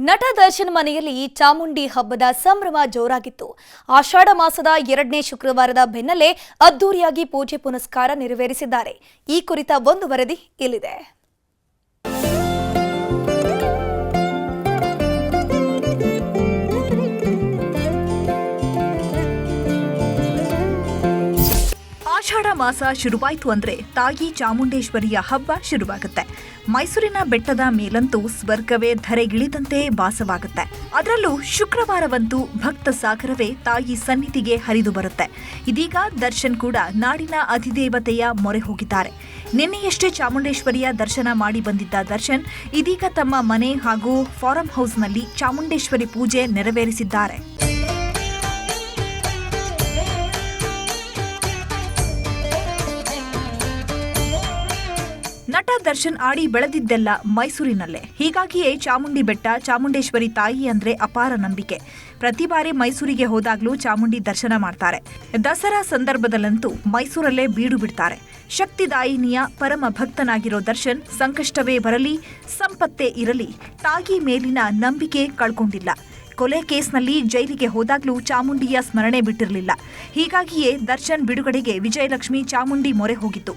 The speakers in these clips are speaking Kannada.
ನಟ ದರ್ಶನ್ ಮನೆಯಲ್ಲಿ ಚಾಮುಂಡಿ ಹಬ್ಬದ ಸಂಭ್ರಮ ಜೋರಾಗಿತ್ತು. ಆಷಾಢ ಮಾಸದ 2ನೇ ಶುಕ್ರವಾರದ ಬೆನ್ನಲ್ಲೇ ಅದ್ದೂರಿಯಾಗಿ ಪೂಜೆ ಪುನಸ್ಕಾರ ನೆರವೇರಿಸಿದ್ದಾರೆ. ಈ ಕುರಿತ ಒಂದು ವರದಿ ಇಲ್ಲಿದೆ. ಆಷಾಢ ಮಾಸ ಶುರುವಾಯಿತು ಅಂದ್ರೆ ತಾಯಿ ಚಾಮುಂಡೇಶ್ವರಿಯ ಹಬ್ಬ ಶುರುವಾಗುತ್ತೆ. ಮೈಸೂರಿನ ಬೆಟ್ಟದ ಮೇಲಂತೂ ಸ್ವರ್ಗವೇ ಧರೆಗಿಳಿದಂತೆ ಭಾಸವಾಗುತ್ತೆ. ಅದರಲ್ಲೂ ಶುಕ್ರವಾರವಂತೂ ಭಕ್ತ ಸಾಗರವೇ ತಾಯಿ ಸನ್ನಿಧಿಗೆ ಹರಿದು ಬರುತ್ತೆ. ಇದೀಗ ದರ್ಶನ್ ಕೂಡ ನಾಡಿನ ಅಧಿದೇವತೆಯ ಮೊರೆ ಹೋಗಿದ್ದಾರೆ. ನಿನ್ನೆಯಷ್ಟೇ ಚಾಮುಂಡೇಶ್ವರಿಯ ದರ್ಶನ ಮಾಡಿ ಬಂದಿದ್ದ ದರ್ಶನ್ ಇದೀಗ ತಮ್ಮ ಮನೆ ಹಾಗೂ ಫಾರಂ ಹೌಸ್ನಲ್ಲಿ ಚಾಮುಂಡೇಶ್ವರಿ ಪೂಜೆ ನೆರವೇರಿಸಿದ್ದಾರೆ. ನಟ ದರ್ಶನ್ ಆಡಿ ಬೆಳೆದಿದ್ದೆಲ್ಲ ಮೈಸೂರಿನಲ್ಲೇ. ಹೀಗಾಗಿಯೇ ಚಾಮುಂಡಿ ಬೆಟ್ಟ, ಚಾಮುಂಡೇಶ್ವರಿ ತಾಯಿ ಅಂದ್ರೆ ಅಪಾರ ನಂಬಿಕೆ. ಪ್ರತಿ ಬಾರಿ ಮೈಸೂರಿಗೆ ಹೋದಾಗ್ಲೂ ಚಾಮುಂಡಿ ದರ್ಶನ ಮಾಡ್ತಾರೆ. ದಸರಾ ಸಂದರ್ಭದಲ್ಲಂತೂ ಮೈಸೂರಲ್ಲೇ ಬೀಡು ಬಿಡ್ತಾರೆ. ಶಕ್ತಿದಾಯಿನಿಯ ಪರಮ ಭಕ್ತನಾಗಿರೋ ದರ್ಶನ್ ಸಂಕಷ್ಟವೇ ಬರಲಿ, ಸಂಪತ್ತೇ ಇರಲಿ, ತಾಯಿ ಮೇಲಿನ ನಂಬಿಕೆ ಕಳ್ಕೊಂಡಿಲ್ಲ. ಕೊಲೆ ಕೇಸ್ನಲ್ಲಿ ಜೈಲಿಗೆ ಹೋದಾಗ್ಲೂ ಚಾಮುಂಡಿಯ ಸ್ಮರಣೆ ಬಿಟ್ಟಿರಲಿಲ್ಲ. ಹೀಗಾಗಿಯೇ ದರ್ಶನ್ ಬಿಡುಗಡೆಗೆ ವಿಜಯಲಕ್ಷ್ಮಿ ಚಾಮುಂಡಿ ಮೊರೆ ಹೋಗಿತ್ತು.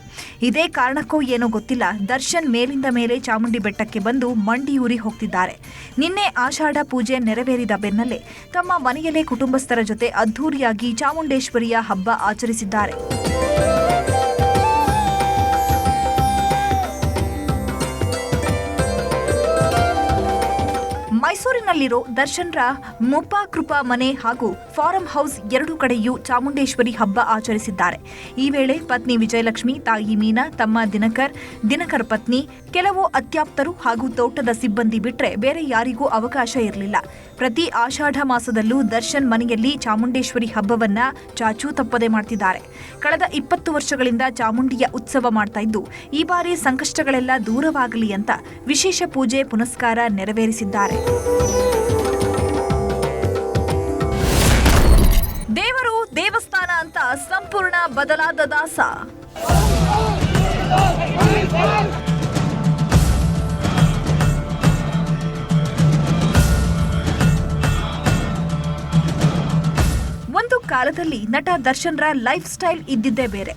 ಇದೇ ಕಾರಣಕ್ಕೋ ಏನೋ ಗೊತ್ತಿಲ್ಲ, ದರ್ಶನ್ ಮೇಲಿಂದ ಮೇಲೆ ಚಾಮುಂಡಿ ಬೆಟ್ಟಕ್ಕೆ ಬಂದು ಮಂಡಿಯೂರಿ ಹೋಗ್ತಿದ್ದಾರೆ. ನಿನ್ನೆ ಆಷಾಢ ಪೂಜೆ ನೆರವೇರಿದ ಬೆನ್ನಲ್ಲೇ ತಮ್ಮ ಮನೆಯಲ್ಲೇ ಕುಟುಂಬಸ್ಥರ ಜೊತೆ ಅದ್ದೂರಿಯಾಗಿ ಚಾಮುಂಡೇಶ್ವರಿಯ ಹಬ್ಬ ಆಚರಿಸಿದ್ದಾರೆ. ಮೈಸೂರಿನಲ್ಲಿರೋ ದರ್ಶನ್ರ ಮುಪ್ಪಾಕೃಪಾ ಮನೆ ಹಾಗೂ ಫಾರಂ ಹೌಸ್ ಎರಡೂ ಕಡೆಯೂ ಚಾಮುಂಡೇಶ್ವರಿ ಹಬ್ಬ ಆಚರಿಸಿದ್ದಾರೆ. ಈ ವೇಳೆ ಪತ್ನಿ ವಿಜಯಲಕ್ಷ್ಮಿ, ತಾಯಿ ಮೀನಾ, ತಮ್ಮ ದಿನಕರ್ ಪತ್ನಿ, ಕೆಲವು ಅತ್ಯಾಪ್ತರು ಹಾಗೂ ತೋಟದ ಸಿಬ್ಬಂದಿ ಬಿಟ್ರೆ ಬೇರೆ ಯಾರಿಗೂ ಅವಕಾಶ ಇರಲಿಲ್ಲ. ಪ್ರತಿ ಆಷಾಢ ಮಾಸದಲ್ಲೂ ದರ್ಶನ್ ಮನೆಯಲ್ಲಿ ಚಾಮುಂಡೇಶ್ವರಿ ಹಬ್ಬವನ್ನ ಚಾಚೂ ತಪ್ಪದೆ ಮಾಡ್ತಿದ್ದಾರೆ. ಕಳೆದ 20 ವರ್ಷಗಳಿಂದ ಚಾಮುಂಡಿಯ ಉತ್ಸವ ಮಾಡ್ತಾ ಇದ್ದು, ಈ ಬಾರಿ ಸಂಕಷ್ಟಗಳೆಲ್ಲ ದೂರವಾಗಲಿ ಅಂತ ವಿಶೇಷ ಪೂಜೆ ಪುನಸ್ಕಾರ ನೆರವೇರಿಸಿದ್ದಾರೆ. ದೇವರು ದೇವಸ್ಥಾನ ಅಂತ ಸಂಪೂರ್ಣ ಬದಲಾದ ದಾಸ. ಒಂದು ಕಾಲದಲ್ಲಿ ನಟ ದರ್ಶನ್ರ ಲೈಫ್ ಸ್ಟೈಲ್ ಇದ್ದಿದ್ದೇ ಬೇರೆ.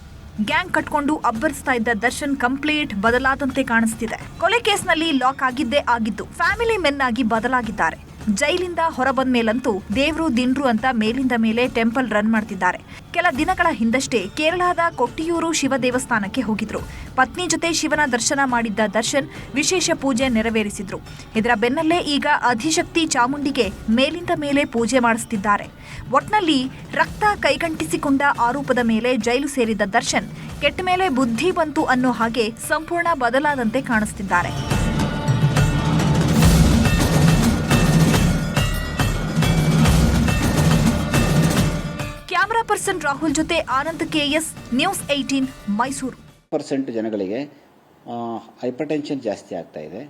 ಗ್ಯಾಂಗ್ ಕಟ್ಕೊಂಡು ಅಬ್ಬರಿಸ್ತಾ ಇದ್ದ ದರ್ಶನ್ ಕಂಪ್ಲೀಟ್ ಬದಲಾದಂತೆ ಕಾಣಿಸ್ತಿದೆ. ಕೊಲೆ ಕೇಸ್ನಲ್ಲಿ ಲಾಕ್ ಆಗಿದ್ದೇ ಆಗಿದ್ದು ಫ್ಯಾಮಿಲಿ ಮೆನ್ ಆಗಿ ಬದಲಾಗಿದ್ದಾರೆ. ಜೈಲಿಂದ ಹೊರಬಂದ ಮೇಲಂತೂ ದೇವ್ರು ದಿಂಡ್ರು ಅಂತ ಮೇಲಿಂದ ಮೇಲೆ ಟೆಂಪಲ್ ರನ್ ಮಾಡ್ತಿದ್ದಾರೆ. ಕೆಲ ದಿನಗಳ ಹಿಂದಷ್ಟೇ ಕೇರಳದ ಕೊಟ್ಟಿಯೂರು ಶಿವ ದೇವಸ್ಥಾನಕ್ಕೆ ಹೋಗಿದ್ರು. ಪತ್ನಿ ಜೊತೆ ಶಿವನ ದರ್ಶನ ಮಾಡಿದ್ದ ದರ್ಶನ್ ವಿಶೇಷ ಪೂಜೆ ನೆರವೇರಿಸಿದ್ರು. ಇದರ ಬೆನ್ನಲ್ಲೇ ಈಗ ಅಧಿಶಕ್ತಿ ಚಾಮುಂಡಿಗೆ ಮೇಲಿಂದ ಮೇಲೆ ಪೂಜೆ ಮಾಡಿಸುತ್ತಿದ್ದಾರೆ. ಒಟ್ನಲ್ಲಿ ರಕ್ತ ಕೈಗಂಟಿಸಿಕೊಂಡ ಆರೋಪದ ಮೇಲೆ ಜೈಲು ಸೇರಿದ್ದ ದರ್ಶನ್ ಕೆಟ್ಟ ಮೇಲೆ ಬುದ್ಧಿ ಬಂತು ಅನ್ನೋ ಹಾಗೆ ಸಂಪೂರ್ಣ ಬದಲಾದಂತೆ ಕಾಣಿಸ್ತಿದ್ದಾರೆ. ಕ್ಯಾಮರಾ ಪರ್ಸನ್ ರಾಹುಲ್ ಜೊತೆ ಆನಂದ್ KS, ನ್ಯೂಸ್ 18 ಮೈಸೂರು. % ಜನಗಳಿಗೆ ಹೈಪರ್ಟೆನ್ಷನ್ ಜಾಸ್ತಿ ಆಗ್ತಾ ಇದೆ,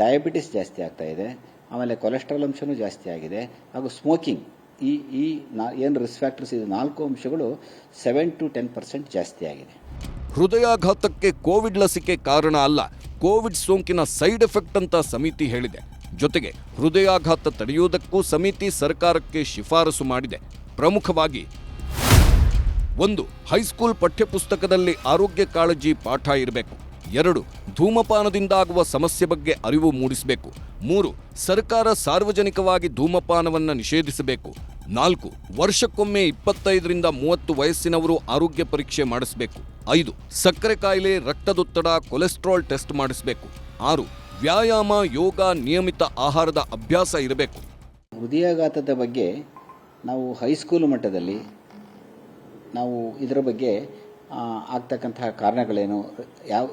ಡಯಾಬಿಟಿಸ್ ಜಾಸ್ತಿ ಆಗ್ತಾ ಇದೆ, ಆಮೇಲೆ ಕೊಲೆಸ್ಟ್ರಾಲ್ ಅಂಶನೂ ಜಾಸ್ತಿ ಆಗಿದೆ, ಹಾಗೂ ಸ್ಮೋಕಿಂಗ್ ಈ ಏನು ರಿಸ್ಕ್ ಫ್ಯಾಕ್ಟರ್ಸ್ ಇದು 4 ಅಂಶಗಳು 7 to 10% ಜಾಸ್ತಿ ಆಗಿದೆ. ಹೃದಯಾಘಾತಕ್ಕೆ ಕೋವಿಡ್ ಲಸಿಕೆ ಕಾರಣ ಅಲ್ಲ, ಕೋವಿಡ್ ಸೋಂಕಿನ ಸೈಡ್ ಎಫೆಕ್ಟ್ ಅಂತ ಸಮಿತಿ ಹೇಳಿದೆ. ಜೊತೆಗೆ ಹೃದಯಾಘಾತ ತಡೆಯುವುದಕ್ಕೂ ಸಮಿತಿ ಸರ್ಕಾರಕ್ಕೆ ಶಿಫಾರಸು ಮಾಡಿದೆ. ಪ್ರಮುಖವಾಗಿ 1. ಹೈಸ್ಕೂಲ್ ಪಠ್ಯಪುಸ್ತಕದಲ್ಲಿ ಆರೋಗ್ಯ ಕಾಳಜಿ ಪಾಠ ಇರಬೇಕು. 2. ಧೂಮಪಾನದಿಂದಾಗುವ ಸಮಸ್ಯೆ ಬಗ್ಗೆ ಅರಿವು ಮೂಡಿಸಬೇಕು. 3. ಸರ್ಕಾರ ಸಾರ್ವಜನಿಕವಾಗಿ ಧೂಮಪಾನವನ್ನು ನಿಷೇಧಿಸಬೇಕು. 4. ವರ್ಷಕ್ಕೊಮ್ಮೆ 25 ರಿಂದ 30 ವಯಸ್ಸಿನವರು ಆರೋಗ್ಯ ಪರೀಕ್ಷೆ ಮಾಡಿಸಬೇಕು. 5. ಸಕ್ಕರೆ ಕಾಯಿಲೆ, ರಕ್ತದೊತ್ತಡ, ಕೊಲೆಸ್ಟ್ರಾಲ್ ಟೆಸ್ಟ್ ಮಾಡಿಸಬೇಕು. 6. ವ್ಯಾಯಾಮ, ಯೋಗ, ನಿಯಮಿತ ಆಹಾರದ ಅಭ್ಯಾಸ ಇರಬೇಕು. ಹೃದಯಾಘಾತದ ಬಗ್ಗೆ ನಾವು ಹೈಸ್ಕೂಲ್ ಮಟ್ಟದಲ್ಲಿ ನಾವು ಇದರ ಬಗ್ಗೆ ಆಗ್ತಕ್ಕಂತಹ ಕಾರಣಗಳೇನು,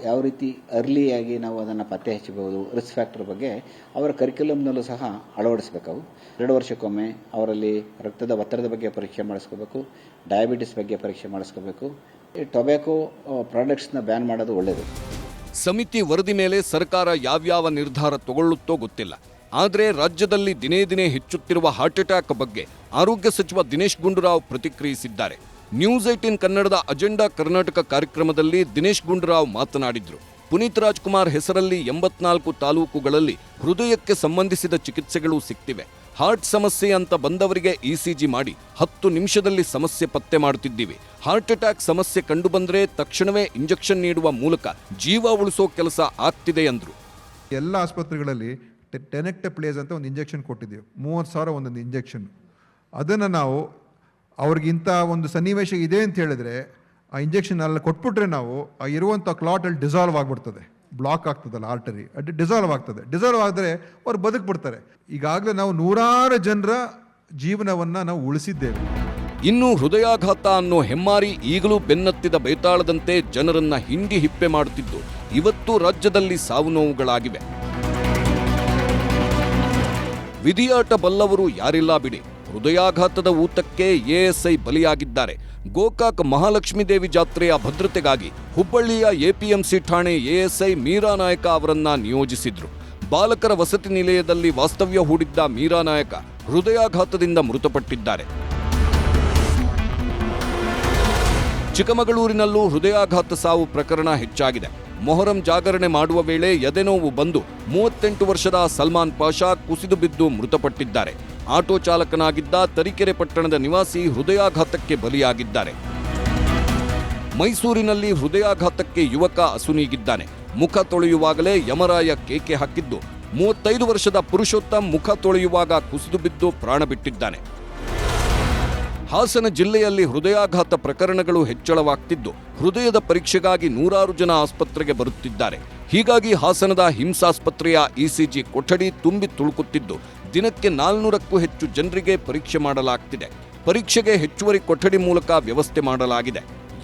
ಯಾವ ರೀತಿ ಅರ್ಲಿಯಾಗಿ ನಾವು ಅದನ್ನು ಪತ್ತೆ ಹಚ್ಚಬಹುದು, ರಿಸ್ಕ್ ಫ್ಯಾಕ್ಟರ್ ಬಗ್ಗೆ ಅವರ ಕರಿಕ್ಯುಲಮ್ನಲ್ಲೂ ಸಹ ಅಳವಡಿಸಬೇಕು. 2 ವರ್ಷಕ್ಕೊಮ್ಮೆ ಅವರಲ್ಲಿ ರಕ್ತದ ಒತ್ತಡದ ಬಗ್ಗೆ ಪರೀಕ್ಷೆ ಮಾಡಿಸ್ಕೋಬೇಕು, ಡಯಾಬಿಟಿಸ್ ಬಗ್ಗೆ ಪರೀಕ್ಷೆ ಮಾಡಿಸ್ಕೋಬೇಕು. ಟೊಬ್ಯಾಕೋ ಪ್ರಾಡಕ್ಟ್ಸ್ನ ಬ್ಯಾನ್ ಮಾಡೋದು ಒಳ್ಳೆಯದು. ಸಮಿತಿ ವರದಿ ಮೇಲೆ ಸರ್ಕಾರ ಯಾವ್ಯಾವ ನಿರ್ಧಾರ ತಗೊಳ್ಳುತ್ತೋ ಗೊತ್ತಿಲ್ಲ. ಆದರೆ ರಾಜ್ಯದಲ್ಲಿ ದಿನೇ ದಿನೇ ಹೆಚ್ಚುತ್ತಿರುವ ಹಾರ್ಟ್ ಅಟ್ಯಾಕ್ ಬಗ್ಗೆ ಆರೋಗ್ಯ ಸಚಿವ ದಿನೇಶ್ ಗುಂಡೂರಾವ್ ಪ್ರತಿಕ್ರಿಯಿಸಿದ್ದಾರೆ. ನ್ಯೂಸ್ 18 ಕನ್ನಡದ ಅಜೆಂಡಾ ಕರ್ನಾಟಕ ಕಾರ್ಯಕ್ರಮದಲ್ಲಿ ದಿನೇಶ್ ಗುಂಡೂರಾವ್ ಮಾತನಾಡಿದ್ರು. ಪುನೀತ್ ರಾಜ್ಕುಮಾರ್ ಹೆಸರಲ್ಲಿ 84 ತಾಲೂಕುಗಳಲ್ಲಿ ಹೃದಯಕ್ಕೆ ಸಂಬಂಧಿಸಿದ ಚಿಕಿತ್ಸೆಗಳು ಸಿಗ್ತಿವೆ. ಹಾರ್ಟ್ ಸಮಸ್ಯೆ ಅಂತ ಬಂದವರಿಗೆ ಇಸಿಜಿ ಮಾಡಿ 10 ನಿಮಿಷದಲ್ಲಿ ಸಮಸ್ಯೆ ಪತ್ತೆ ಮಾಡುತ್ತಿದ್ದೀವಿ. ಹಾರ್ಟ್ ಅಟ್ಯಾಕ್ ಸಮಸ್ಯೆ ಕಂಡುಬಂದರೆ ತಕ್ಷಣವೇ ಇಂಜೆಕ್ಷನ್ ನೀಡುವ ಮೂಲಕ ಜೀವ ಉಳಿಸೋ ಕೆಲಸ ಆಗ್ತಿದೆ ಎಂದರು. ಎಲ್ಲ ಆಸ್ಪತ್ರೆಗಳಲ್ಲಿ ಟೆನೆಕ್ಟಪ್ಲೇಸ್ ಅಂತ ಒಂದು ಇಂಜೆಕ್ಷನ್ ಕೊಟ್ಟಿದ್ದೀವಿ, 30,000 ಒಂದೊಂದು ಇಂಜೆಕ್ಷನ್. ಅದನ್ನು ನಾವು ಅವ್ರಿಗಿಂತ ಒಂದು ಸನ್ನಿವೇಶ ಇದೆ ಅಂತ ಹೇಳಿದ್ರೆ ಆ ಇಂಜೆಕ್ಷನ್ ಎಲ್ಲ ಕೊಟ್ಬಿಟ್ರೆ ನಾವು ಆ ಇರುವಂಥ ಕ್ಲಾಟಲ್ಲಿ ಡಿಸಾಲ್ವ್ ಆಗಿಬಿಡ್ತದೆ, ಬ್ಲಾಕ್ ಆಗ್ತದಲ್ಲ ಆರ್ಟರಿ, ಅದು ಡಿಸಾಲ್ವ್ ಆಗ್ತದೆ. ಡಿಸಾಲ್ವ್ ಆದರೆ ಅವ್ರು ಬದುಕ್ಬಿಡ್ತಾರೆ. ಈಗಾಗಲೇ ನಾವು 100 ಜನರ ಜೀವನವನ್ನು ನಾವು ಉಳಿಸಿದ್ದೇವೆ. ಇನ್ನು ಹೃದಯಾಘಾತ ಅನ್ನೋ ಹೆಮ್ಮಾರಿ ಈಗಲೂ ಬೆನ್ನತ್ತಿದ ಬೇತಾಳದಂತೆ ಜನರನ್ನ ಹಿಂಡಿ ಹಿಪ್ಪೆ ಮಾಡುತ್ತಿದ್ದು ಇವತ್ತು ರಾಜ್ಯದಲ್ಲಿ ಸಾವು ನೋವುಗಳಾಗಿವೆ. ವಿಧಿಯಾಟ ಬಲ್ಲವರು ಯಾರಿಲ್ಲ ಬಿಡಿ. ಹೃದಯಾಘಾತದ ಊತಕ್ಕೆ ಎಎಸ್ಐ ಬಲಿಯಾಗಿದ್ದಾರೆ. ಗೋಕಾಕ್ ಮಹಾಲಕ್ಷ್ಮೀ ದೇವಿ ಜಾತ್ರೆಯ ಭದ್ರತೆಗಾಗಿ ಹುಬ್ಬಳ್ಳಿಯ ಎಪಿಎಂಸಿ ಠಾಣೆ ಎಎಸ್ಐ ಮೀರಾ ನಾಯಕ ಅವರನ್ನ ನಿಯೋಜಿಸಿದ್ರು. ಬಾಲಕರ ವಸತಿ ನಿಲಯದಲ್ಲಿ ವಾಸ್ತವ್ಯ ಹೂಡಿದ್ದ ಮೀರಾ ನಾಯಕ ಹೃದಯಾಘಾತದಿಂದ ಮೃತಪಟ್ಟಿದ್ದಾರೆ. ಚಿಕ್ಕಮಗಳೂರಿನಲ್ಲೂ ಹೃದಯಾಘಾತ ಸಾವು ಪ್ರಕರಣ ಹೆಚ್ಚಾಗಿದೆ. ಮೊಹರಂ ಜಾಗರಣೆ ಮಾಡುವ ವೇಳೆ ಎದೆನೋವು ಬಂದು 38 ವರ್ಷದ ಸಲ್ಮಾನ್ ಪಾಷಾ ಕುಸಿದು ಬಿದ್ದು ಮೃತಪಟ್ಟಿದ್ದಾರೆ. ಆಟೋ ಚಾಲಕನಾಗಿದ್ದ ತರೀಕೆರೆ ಪಟ್ಟಣದ ನಿವಾಸಿ ಹೃದಯಾಘಾತಕ್ಕೆ ಬಲಿಯಾಗಿದ್ದಾರೆ. ಮೈಸೂರಿನಲ್ಲಿ ಹೃದಯಾಘಾತಕ್ಕೆ ಯುವಕ ಅಸುನೀಗಿದ್ದಾನೆ. ಮುಖ ತೊಳೆಯುವಾಗಲೇ ಯಮರಾಯ ಕೇಕೆ ಹಾಕಿದ್ದು 35 ವರ್ಷದ ಪುರುಷೋತ್ತಮ್ ಮುಖ ತೊಳೆಯುವಾಗ ಕುಸಿದು ಬಿದ್ದು ಪ್ರಾಣ ಬಿಟ್ಟಿದ್ದಾನೆ. ಹಾಸನ ಜಿಲ್ಲೆಯಲ್ಲಿ ಹೃದಯಾಘಾತ ಪ್ರಕರಣಗಳು ಹೆಚ್ಚಳವಾಗ್ತಿದ್ದು ಹೃದಯದ ಪರೀಕ್ಷೆಗಾಗಿ 100 ಜನ ಆಸ್ಪತ್ರೆಗೆ ಬರುತ್ತಿದ್ದಾರೆ. ಹೀಗಾಗಿ ಹಾಸನದ ಹಿಮ್ಸ್ ಆಸ್ಪತ್ರೆಯ ಇಸಿಜಿ ಕೊಠಡಿ ತುಂಬಿ ತುಳುಕುತ್ತಿದ್ದು ದಿನಕ್ಕೆ 400ಕ್ಕೂ ಹೆಚ್ಚು ಜನರಿಗೆ ಪರೀಕ್ಷೆ ಮಾಡಲಾಗ್ತಿದೆ. ಪರೀಕ್ಷೆಗೆ ಹೆಚ್ಚುವರಿ ಕೊಠಡಿ ಮೂಲಕ ವ್ಯವಸ್ಥೆ ಮಾಡಲಾಗಿದೆ.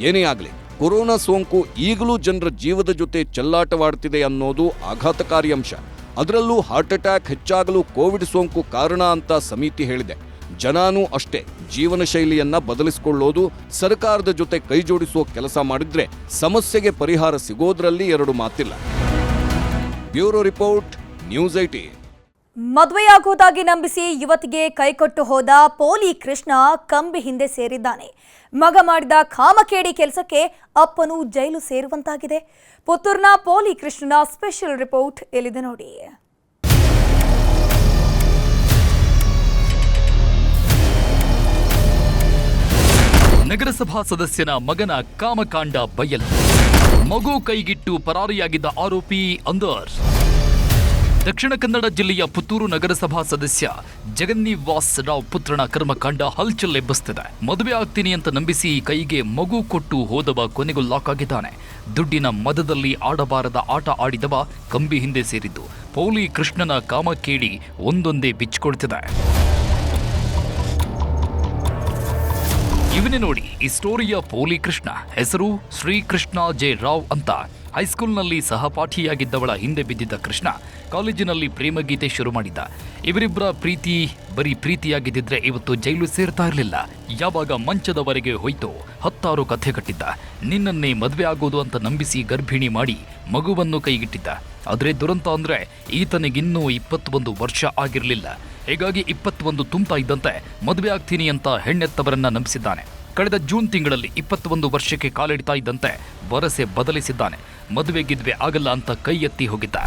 ಏನೇ ಆಗಲಿ, ಕೊರೋನಾ ಸೋಂಕು ಈಗಲೂ ಜನರ ಜೀವದ ಜೊತೆ ಚೆಲ್ಲಾಟವಾಡ್ತಿದೆ ಅನ್ನೋದು ಆಘಾತಕಾರಿ ಅಂಶ. ಅದರಲ್ಲೂ ಹಾರ್ಟ್ ಅಟ್ಯಾಕ್ ಹೆಚ್ಚಾಗಲು ಕೋವಿಡ್ ಸೋಂಕು ಕಾರಣ ಅಂತ ಸಮಿತಿ ಹೇಳಿದೆ. ಜನಾನೂ ಅಷ್ಟೇ ಜೀವನ ಶೈಲಿಯನ್ನ ಬದಲಿಸಿಕೊಳ್ಳೋದು, ಸರ್ಕಾರದ ಜೊತೆ ಕೈಜೋಡಿಸುವ ಕೆಲಸ ಮಾಡಿದ್ರೆ ಸಮಸ್ಯೆಗೆ ಪರಿಹಾರ ಸಿಗೋದ್ರಲ್ಲಿ ಎರಡು ಮಾತಿಲ್ಲ. Bureau report, news 18. ಮದುವೆಯಾಗುವುದಾಗಿ ನಂಬಿಸಿ ಯುವತಿಗೆ ಕೈಕೊಟ್ಟು ಹೋದ ಪೋಲಿ ಕೃಷ್ಣ ಕಂಬಿ ಹಿಂದೆ ಸೇರಿದ್ದಾನೆ. ಮಗ ಮಾಡಿದ ಕಾಮಕೇಡಿ ಕೆಲಸಕ್ಕೆ ಅಪ್ಪನು ಜೈಲು ಸೇರುವಂತಾಗಿದೆ. ಪುತ್ತೂರಿನ ಪೋಲಿ ಕೃಷ್ಣನ ಸ್ಪೆಷಲ್ ರಿಪೋರ್ಟ್ ಎಲ್ಲಿದೆ ನೋಡಿ. ನಗರಸಭಾ ಸದಸ್ಯನ ಮಗನ ಕಾಮಕಾಂಡ ಬಯಲು. ಮಗು ಕೈಗಿಟ್ಟು ಪರಾರಿಯಾಗಿದ್ದ ಆರೋಪಿ ಅಂದರ್. ದಕ್ಷಿಣ ಕನ್ನಡ ಜಿಲ್ಲೆಯ ಪುತ್ತೂರು ನಗರಸಭಾ ಸದಸ್ಯ ಜಗನ್ನಿವಾಸ್ ರಾವ್ ಪುತ್ರನ ಕರ್ಮಕಾಂಡ ಹಲ್ಚಲ್ ಎಬ್ಬಿಸುತ್ತಿದೆ. ಮದುವೆ ಆಗ್ತೀನಿ ಅಂತ ನಂಬಿಸಿ ಕೈಗೆ ಮಗು ಕೊಟ್ಟು ಹೋದವ ಕೊನೆಗೂ ಲಾಕ್ ಆಗಿದ್ದಾನೆ. ದುಡ್ಡಿನ ಮದದಲ್ಲಿ ಆಡಬಾರದ ಆಟ ಆಡಿದವ ಕಂಬಿ ಹಿಂದೆ ಸೇರಿದ್ದು ಪೋಲಿ ಕೃಷ್ಣನ ಕಾಮಕೇಡಿ ಒಂದೊಂದೇ ಬಿಚ್ಚಿಕೊಳ್ತಿದೆ. ಇವನೇ ನೋಡಿ ಈ ಸ್ಟೋರಿಯ ಪೋಲಿ ಕೃಷ್ಣ. ಹೆಸರು ಶ್ರೀಕೃಷ್ಣ ಜೆ ರಾವ್ ಅಂತ. ಹೈಸ್ಕೂಲ್ನಲ್ಲಿ ಸಹಪಾಠಿಯಾಗಿದ್ದವಳ ಹಿಂದೆ ಬಿದ್ದಿದ್ದ ಕೃಷ್ಣ ಕಾಲೇಜಿನಲ್ಲಿ ಪ್ರೇಮಗೀತೆ ಶುರು ಮಾಡಿದ್ದ. ಇವರಿಬ್ಬರ ಪ್ರೀತಿ ಬರೀ ಪ್ರೀತಿಯಾಗಿದ್ದಿದ್ರೆ ಇವತ್ತು ಜೈಲು ಸೇರ್ತಾ ಇರಲಿಲ್ಲ. ಯಾವಾಗ ಮಂಚದವರೆಗೆ ಹೋಯ್ತೋ 10 ಕಥೆ ಕಟ್ಟಿದ್ದ. ನಿನ್ನನ್ನೇ ಮದುವೆ ಆಗೋದು ಅಂತ ನಂಬಿಸಿ ಗರ್ಭಿಣಿ ಮಾಡಿ ಮಗುವನ್ನು ಕೈಗಿಟ್ಟಿದ್ದ. ಆದ್ರೆ ದುರಂತ ಅಂದ್ರೆ ಈತನಿಗಿನ್ನೂ 21 ವರ್ಷ ಆಗಿರಲಿಲ್ಲ. ಹೀಗಾಗಿ 21 ತುಂಬ್ತಾ ಇದ್ದಂತೆ ಮದುವೆ ಆಗ್ತೀನಿ ಅಂತ ಹೆಣ್ಣೆತ್ತವರನ್ನ ನಂಬಿಸಿದ್ದಾನೆ. ಕಳೆದ ಜೂನ್ ತಿಂಗಳಲ್ಲಿ 21 ವರ್ಷಕ್ಕೆ ಕಾಲಿಡ್ತಾ ಇದ್ದಂತೆ ವರಸೆ ಬದಲಿಸಿದ್ದಾನೆ. ಮದುವೆಗಿದ್ವೆ ಆಗಲ್ಲ ಅಂತ ಕೈ ಎತ್ತಿ ಹೋಗಿದ್ದ.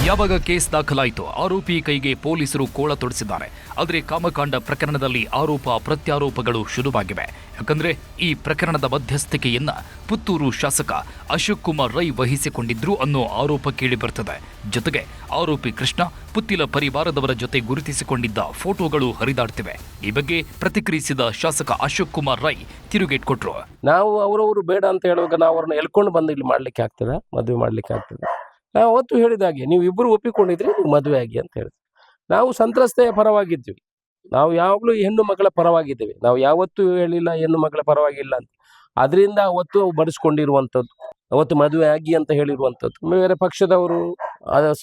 ಯಾವಾಗ ಕೇಸ್ ದಾಖಲಾಯಿತು ಆರೋಪಿ ಕೈಗೆ ಪೊಲೀಸರು ಕೋಳ ತೊಡಿಸಿದ್ದಾರೆ. ಆದರೆ ಕಾಮಕಾಂಡ ಪ್ರಕರಣದಲ್ಲಿ ಆರೋಪ ಪ್ರತ್ಯಾರೋಪಗಳು ಶುರುವಾಗಿವೆ. ಯಾಕಂದ್ರೆ ಈ ಪ್ರಕರಣದ ಮಧ್ಯಸ್ಥಿಕೆಯನ್ನ ಪುತ್ತೂರು ಶಾಸಕ ಅಶೋಕ್ ಕುಮಾರ್ ರೈ ವಹಿಸಿಕೊಂಡಿದ್ರು ಅನ್ನೋ ಆರೋಪ ಕೇಳಿಬರ್ತದೆ. ಜೊತೆಗೆ ಆರೋಪಿ ಕೃಷ್ಣ ಪುತ್ತಿಲ ಪರಿವಾರದವರ ಜೊತೆ ಗುರುತಿಸಿಕೊಂಡಿದ್ದ ಫೋಟೋಗಳು ಹರಿದಾಡ್ತಿವೆ. ಈ ಬಗ್ಗೆ ಪ್ರತಿಕ್ರಿಯಿಸಿದ ಶಾಸಕ ಅಶೋಕ್ ಕುಮಾರ್ ರೈ ತಿರುಗೇಟ್ ಕೊಟ್ರು. ನಾವು ಅವರವರು ಬೇಡ ಅಂತ ಹೇಳುವಾಗ ನಾವು ಅವ್ರನ್ನ ಎಳ್ಕೊಂಡು ಬಂದು ಇಲ್ಲಿ ಮಾಡ್ಲಿಕ್ಕೆ ಆಗ್ತದ, ಮದುವೆ ಮಾಡ್ಲಿಕ್ಕೆ ಆಗ್ತದೆ. ನಾವು ಅವತ್ತು ಹೇಳಿದಾಗೆ ನೀವು ಇಬ್ಬರು ಒಪ್ಪಿಕೊಂಡಿದ್ರಿ, ನೀವು ಮದುವೆ ಆಗಿ ಅಂತ ಹೇಳಿದ್ವಿ. ನಾವು ಸಂತ್ರಸ್ತೆಯ ಪರವಾಗಿದ್ವಿ. ನಾವು ಯಾವಾಗಲೂ ಹೆಣ್ಣು ಮಕ್ಕಳ ಪರವಾಗಿದ್ದೇವೆ. ನಾವು ಯಾವತ್ತೂ ಹೇಳಿಲ್ಲ ಹೆಣ್ಣು ಮಕ್ಕಳ ಪರವಾಗಿಲ್ಲ ಅಂತ. ಅದರಿಂದ ಅವತ್ತು ಬಡಿಸ್ಕೊಂಡಿರುವಂಥದ್ದು, ಅವತ್ತು ಮದುವೆ ಆಗಿ ಅಂತ ಹೇಳಿರುವಂಥದ್ದು. ಬೇರೆ ಪಕ್ಷದವರು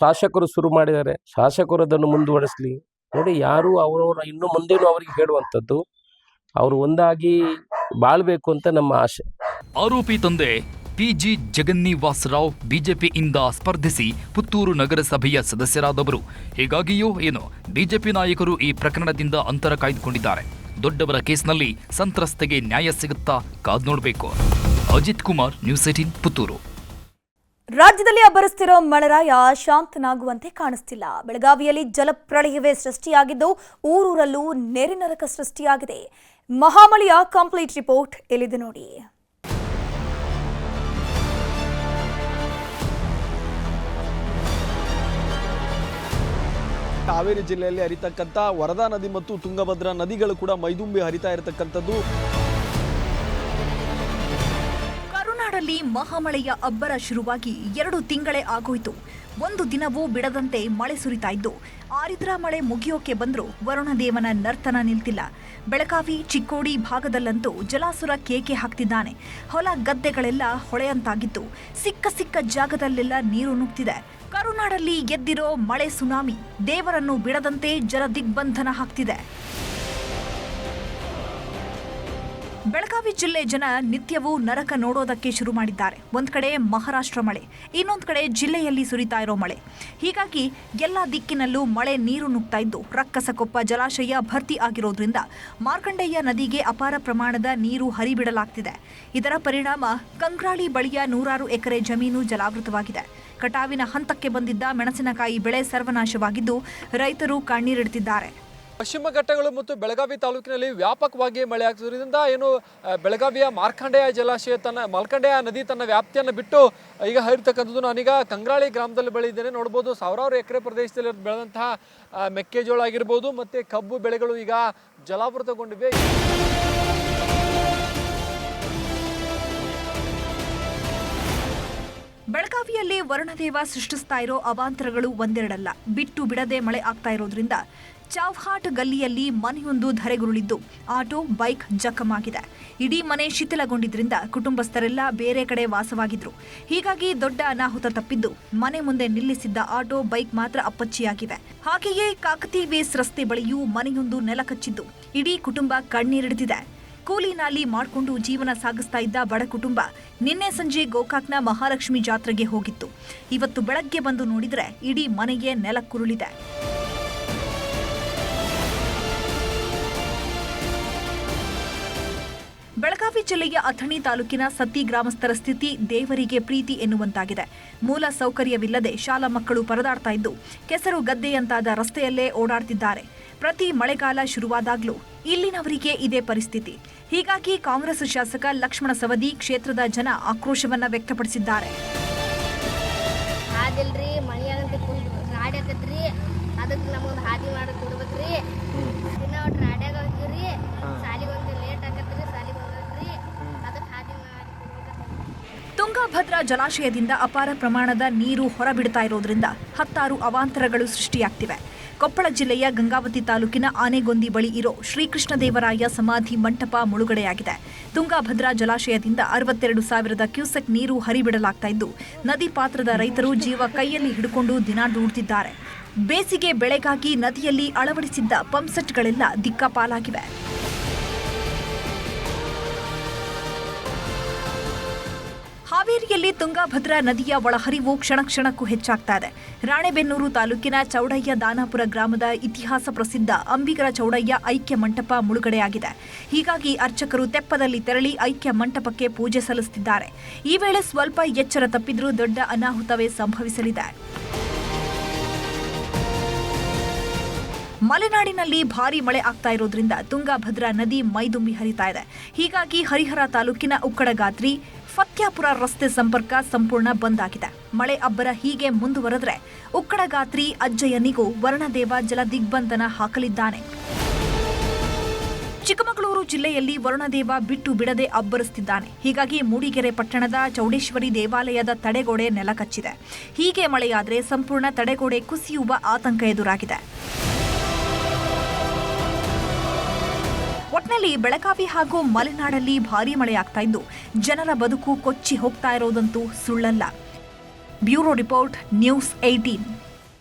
ಶಾಸಕರು ಶುರು ಮಾಡಿದ್ದಾರೆ, ಶಾಸಕರು ಅದನ್ನು ಮುಂದುವರಿಸಲಿ. ನೋಡಿ, ಯಾರು ಅವರವರ ಇನ್ನು ಮುಂದೇನು ಅವರಿಗೆ ಹೇಳುವಂಥದ್ದು, ಅವರು ಒಂದಾಗಿ ಬಾಳ್ಬೇಕು ಅಂತ ನಮ್ಮ ಆಸೆ. ಆರೋಪಿ ತಂದೆ ಪಿಜಿ ಜಗನ್ನಿವಾಸ್ ರಾವ್ ಬಿಜೆಪಿಯಿಂದ ಸ್ಪರ್ಧಿಸಿ ಪುತ್ತೂರು ನಗರಸಭೆಯ ಸದಸ್ಯರಾದವರು. ಹೀಗಾಗಿಯೋ ಏನೋ ಬಿಜೆಪಿ ನಾಯಕರು ಈ ಪ್ರಕರಣದಿಂದ ಅಂತರ ಕಾಯ್ದುಕೊಂಡಿದ್ದಾರೆ. ದೊಡ್ಡವರ ಕೇಸ್ನಲ್ಲಿ ಸಂತ್ರಸ್ತೆಗೆ ನ್ಯಾಯ ಸಿಗುತ್ತಾ ಕಾದ್ ನೋಡಬೇಕು. ಅಜಿತ್ ಕುಮಾರ್, ನ್ಯೂಸ್ 18 ಪುತ್ತೂರು. ರಾಜ್ಯದಲ್ಲಿ ಅಬ್ಬರಿಸ್ತಿರೋ ಮಳೆರಾಯ ಶಾಂತನಾಗುವಂತೆ ಕಾಣಿಸ್ತಿಲ್ಲ. ಬೆಳಗಾವಿಯಲ್ಲಿ ಜಲಪ್ರಳಯವೇ ಸೃಷ್ಟಿಯಾಗಿದ್ದು ಊರೂರಲ್ಲೂ ನೆರೆನರಕ ಸೃಷ್ಟಿಯಾಗಿದೆ. ಮಹಾಮಳೆಯ ಕಂಪ್ಲೀಟ್ ರಿಪೋರ್ಟ್ ಎಲ್ಲಿದೆ ನೋಡಿ. ಹಾವೇರಿ ಜಿಲ್ಲೆಯಲ್ಲಿ ಹರಿತಕ್ಕಂಥ ವರದಾ ನದಿ ಮತ್ತು ತುಂಗಭದ್ರಾ ನದಿಗಳು ಕೂಡ ಮೈದುಂಬಿ ಹರಿತಾ ಇರತಕ್ಕಂಥದ್ದು. ಕರುನಾಡಲ್ಲಿ ಮಹಾಮಳೆಯ ಅಬ್ಬರ ಶುರುವಾಗಿ 2 ತಿಂಗಳೇ ಆಗೋಯ್ತು. ಒಂದು ದಿನವೂ ಬಿಡದಂತೆ ಮಳೆ ಸುರಿತಾ ಇದ್ದು ಆರಿದ್ರ ಮಳೆ ಮುಗಿಯೋಕೆ ಬಂದರೂ ವರುಣದೇವನ ನರ್ತನ ನಿಲ್ತಿಲ್ಲ. ಬೆಳಗಾವಿ, ಚಿಕ್ಕೋಡಿ ಭಾಗದಲ್ಲಂತೂ ಜಲಾಸುರ ಕೇಕೆ ಹಾಕ್ತಿದ್ದಾನೆ. ಹೊಲ ಗದ್ದೆಗಳೆಲ್ಲ ಹೊಳೆಯಂತಾಗಿದ್ದು ಸಿಕ್ಕ ಜಾಗದಲ್ಲೆಲ್ಲ ನೀರು ನುಗ್ತಿದೆ. ಕರುನಾಡಲ್ಲಿ ಎದ್ದಿರೋ ಮಳೆ ಸುನಾಮಿ ದೇವರನ್ನು ಬಿಡದಂತೆ ಜಲ ದಿಗ್ಬಂಧನ ಹಾಕ್ತಿದೆ. ಬೆಳಗಾವಿ ಜಿಲ್ಲೆ ಜನ ನಿತ್ಯವೂ ನರಕ ನೋಡೋದಕ್ಕೆ ಶುರು ಮಾಡಿದ್ದಾರೆ. ಒಂದ್ ಕಡೆ ಮಹಾರಾಷ್ಟ್ರ ಮಳೆ, ಇನ್ನೊಂದ್ ಕಡೆ ಜಿಲ್ಲೆಯಲ್ಲಿ ಸುರಿತಾ ಇರೋ ಮಳೆ. ಹೀಗಾಗಿ ಎಲ್ಲ ದಿಕ್ಕಿನಲ್ಲೂ ಮಳೆ ನೀರು ನುಗ್ತಾ ಇದ್ದು ರಕ್ಕಸಕೊಪ್ಪ ಜಲಾಶಯ ಭರ್ತಿ ಆಗಿರೋದ್ರಿಂದ ಮಾರ್ಕಂಡೇಯ ನದಿಗೆ ಅಪಾರ ಪ್ರಮಾಣದ ನೀರು ಹರಿಬಿಡಲಾಗ್ತಿದೆ. ಇದರ ಪರಿಣಾಮ ಕಂಗ್ರಾಳಿ ಬಳಿಯ 100 ಎಕರೆ ಜಮೀನು ಜಲಾವೃತವಾಗಿದೆ. ಕಟಾವಿನ ಹಂತಕ್ಕೆ ಬಂದಿದ್ದ ಮೆಣಸಿನಕಾಯಿ ಬೆಳೆ ಸರ್ವನಾಶವಾಗಿದ್ದು ರೈತರು ಕಣ್ಣೀರಿಡುತ್ತಿದ್ದಾರೆ. ಪಶ್ಚಿಮ ಘಟ್ಟಗಳು ಮತ್ತು ಬೆಳಗಾವಿ ತಾಲೂಕಿನಲ್ಲಿ ವ್ಯಾಪಕವಾಗಿ ಮಳೆ ಆಗ್ತಿರೋದ್ರಿಂದ ಬೆಳಗಾವಿಯ ಮಾರ್ಕಂಡೇಯ ನದಿ ತನ್ನ ವ್ಯಾಪ್ತಿಯನ್ನು ಬಿಟ್ಟು ಈಗ ಹರಿತಕ್ಕಂಥದ್ದು. ನಾನೀಗ ಕಂಗ್ರಾಳಿ ಗ್ರಾಮದಲ್ಲಿ ಬೆಳೆದಿದ್ದೇನೆ. ನೋಡ್ಬೋದು, ಸಾವಿರಾರು ಎಕರೆ ಪ್ರದೇಶದಲ್ಲಿ ಬೆಳೆದಂತಹ ಮೆಕ್ಕೆಜೋಳ ಆಗಿರ್ಬೋದು ಮತ್ತು ಕಬ್ಬು ಬೆಳೆಗಳು ಈಗ ಜಲಾವೃತಗೊಂಡಿವೆ. ಬೆಳಗಾವಿಯಲ್ಲಿ ವರುಣದೇವ ಸೃಷ್ಟಿಸ್ತಾ ಇರೋ ಅವಾಂತರಗಳು ಒಂದೆರಡಲ್ಲ. ಬಿಟ್ಟು ಬಿಡದೆ ಮಳೆ ಆಗ್ತಾ ಇರೋದ್ರಿಂದ ಚಾವ್ಹಾಟ್ ಗಲ್ಲಿಯಲ್ಲಿ ಮನೆಯೊಂದು ಧರೆಗುರುಳಿದ್ದು ಆಟೋ, ಬೈಕ್ ಜಖಮಾಗಿದೆ. ಇಡೀ ಮನೆ ಶಿಥಿಲಗೊಂಡಿದ್ರಿಂದ ಕುಟುಂಬಸ್ಥರೆಲ್ಲ ಬೇರೆ ಕಡೆ ವಾಸವಾಗಿದ್ರು. ಹೀಗಾಗಿ ದೊಡ್ಡ ಅನಾಹುತ ತಪ್ಪಿದ್ದು ಮನೆ ಮುಂದೆ ನಿಲ್ಲಿಸಿದ್ದ ಆಟೋ, ಬೈಕ್ ಮಾತ್ರ ಅಪ್ಪಚ್ಚಿಯಾಗಿವೆ. ಹಾಗೆಯೇ ಕಾಕತಿ ವೇಸ್ ರಸ್ತೆ ಬಳಿಯೂ ಮನೆಯೊಂದು ನೆಲಕಚ್ಚಿದ್ದು ಇಡೀ ಕುಟುಂಬ ಕಣ್ಣೀರಿಡಿದಿದೆ. ಕೂಲಿ ನಾಲಿ ಮಾಡಿಕೊಂಡು ಜೀವನ ಸಾಗಿಸ್ತಾ ಇದ್ದ ಬಡ ಕುಟುಂಬ ನಿನ್ನೆ ಸಂಜೆ ಗೋಕಾಕ್ನ ಮಹಾಲಕ್ಷ್ಮಿ ಜಾತ್ರೆಗೆ ಹೋಗಿತ್ತು. ಇವತ್ತು ಬೆಳಗ್ಗೆ ಬಂದು ನೋಡಿದ್ರೆ ಇಡೀ ಮನೆಗೆ ನೆಲಕ್ಕುರುಳಿದೆ. ಬೆಳಗಾವಿ ಜಿಲ್ಲೆಯ ಅಥಣಿ ತಾಲೂಕಿನ ಸತ್ತಿ ಗ್ರಾಮಸ್ಥರ ಸ್ಥಿತಿ ದೇವರಿಗೆ ಪ್ರೀತಿ ಎನ್ನುವಂತಾಗಿದೆ. ಮೂಲ ಸೌಕರ್ಯವಿಲ್ಲದೆ ಶಾಲಾ ಮಕ್ಕಳು ಪರದಾಡ್ತಾ ಇದ್ದು ಕೆಸರು ಗದ್ದೆಯಂತಾದ ರಸ್ತೆಯಲ್ಲೇ ಓಡಾಡ್ತಿದ್ದಾರೆ. ಪ್ರತಿ ಮಳೆಗಾಲ ಶುರುವಾದಾಗ್ಲೂ ಇಲ್ಲಿನವರಿಗೆ ಇದೇ ಪರಿಸ್ಥಿತಿ. ಹೀಗಾಗಿ ಕಾಂಗ್ರೆಸ್ ಶಾಸಕ ಲಕ್ಷ್ಮಣ ಸವದಿ ಕ್ಷೇತ್ರದ ಜನ ಆಕ್ರೋಶವನ್ನ ವ್ಯಕ್ತಪಡಿಸಿದ್ದಾರೆ. ತುಂಗಭದ್ರಾ ಜಲಾಶಯದಿಂದ ಅಪಾರ ಪ್ರಮಾಣದ ನೀರು ಹೊರಬಿಡ್ತಾ ಇರೋದ್ರಿಂದ 10 ಅವಾಂತರಗಳು ಸೃಷ್ಟಿಯಾಗ್ತಿವೆ. ಕೊಪ್ಪಳ ಜಿಲ್ಲೆಯ ಗಂಗಾವತಿ ತಾಲೂಕಿನ ಆನೆಗೊಂದಿ ಬಳಿ ಇರೋ ಶ್ರೀಕೃಷ್ಣದೇವರಾಯ ಸಮಾಧಿ ಮಂಟಪ ಮುಳುಗಡೆಯಾಗಿದೆ. ತುಂಗಭದ್ರಾ ಜಲಾಶಯದಿಂದ 62,000 ಕ್ಯೂಸೆಕ್ ನೀರು ಹರಿಬಿಡಲಾಗ್ತಾ ಇದ್ದು ನದಿ ಪಾತ್ರದ ರೈತರು ಜೀವ ಕೈಯಲ್ಲಿ ಹಿಡಿಕೊಂಡು ದಿನ ದೂಡ್ತಿದ್ದಾರೆ. ಬೇಸಿಗೆ ಬೆಳೆಗಾಗಿ ನದಿಯಲ್ಲಿ ಅಳವಡಿಸಿದ್ದ ಪಂಪ್ಸೆಟ್ಗಳೆಲ್ಲ ದಿಕ್ಕಾಪಾಲಾಗಿವೆ. ಹಾವೇರಿಯಲ್ಲಿ ತುಂಗಭದ್ರಾ ನದಿಯ ಒಳಹರಿವು ಕ್ಷಣಕ್ಕೂ ಹೆಚ್ಚಾಗ್ತಾ ಇದೆ. ರಾಣೆಬೆನ್ನೂರು ತಾಲೂಕಿನ ಚೌಡಯ್ಯ ದಾನಾಪುರ ಗ್ರಾಮದ ಇತಿಹಾಸ ಪ್ರಸಿದ್ಧ ಅಂಬಿಗರ ಚೌಡಯ್ಯ ಐಕ್ಯ ಮಂಟಪ ಮುಳುಗಡೆಯಾಗಿದೆ. ಹೀಗಾಗಿ ಅರ್ಚಕರು ತೆಪ್ಪದಲ್ಲಿ ತೆರಳಿ ಐಕ್ಯ ಮಂಟಪಕ್ಕೆ ಪೂಜೆ ಸಲ್ಲಿಸುತ್ತಿದ್ದಾರೆ. ಈ ವೇಳೆ ಸ್ವಲ್ಪ ಎಚ್ಚರ ತಪ್ಪಿದ್ರೂ ದೊಡ್ಡ ಅನಾಹುತವೇ ಸಂಭವಿಸಲಿದೆ. ಮಲೆನಾಡಿನಲ್ಲಿ ಭಾರೀ ಮಳೆ ಆಗ್ತಾ ಇರೋದ್ರಿಂದ ತುಂಗಭದ್ರಾ ನದಿ ಮೈದುಂಬಿ ಹರಿತಾ ಇದೆ. ಹೀಗಾಗಿ ಹರಿಹರ ತಾಲೂಕಿನ ಉಕ್ಕಡಗಾತ್ರಿ ಫತ್ಯಾಪುರ ರಸ್ತೆ ಸಂಪರ್ಕ ಸಂಪೂರ್ಣ ಬಂದ್ ಆಗಿದೆ. ಮಳೆ ಅಬ್ಬರ ಹೀಗೆ ಮುಂದುವರೆದ್ರೆ ಉಕ್ಕಡಗಾತ್ರಿ ಅಜ್ಜಯ್ಯನಿಗೂ ವರುಣದೇವ ಜಲ ದಿಗ್ಬಂಧನ ಹಾಕಲಿದ್ದಾನೆ. ಚಿಕ್ಕಮಗಳೂರು ಜಿಲ್ಲೆಯಲ್ಲಿ ವರುಣದೇವ ಬಿಟ್ಟು ಬಿಡದೆ ಅಬ್ಬರಿಸುತ್ತಿದ್ದಾನೆ. ಹೀಗಾಗಿ ಮೂಡಿಗೆರೆ ಪಟ್ಟಣದ ಚೌಡೇಶ್ವರಿ ದೇವಾಲಯದ ತಡೆಗೋಡೆ ನೆಲಕಚ್ಚಿದೆ. ಹೀಗೆ ಮಳೆಯಾದರೆ ಸಂಪೂರ್ಣ ತಡೆಗೋಡೆ ಕುಸಿಯುವ ಆತಂಕ ಎದುರಾಗಿದೆ. ಒಟ್ನಲ್ಲಿ ಬೆಳಗಾವಿ ಹಾಗೂ ಮಲೆನಾಡಲ್ಲಿ ಭಾರೀ ಮಳೆಯಾಗ್ತಾ ಇದ್ದು ಜನರ ಬದುಕು ಕೊಚ್ಚಿ ಹೋಗ್ತಾ ಇರೋದಂತೂ ಸುಳ್ಳಲ್ಲ. Bureau report, news 18.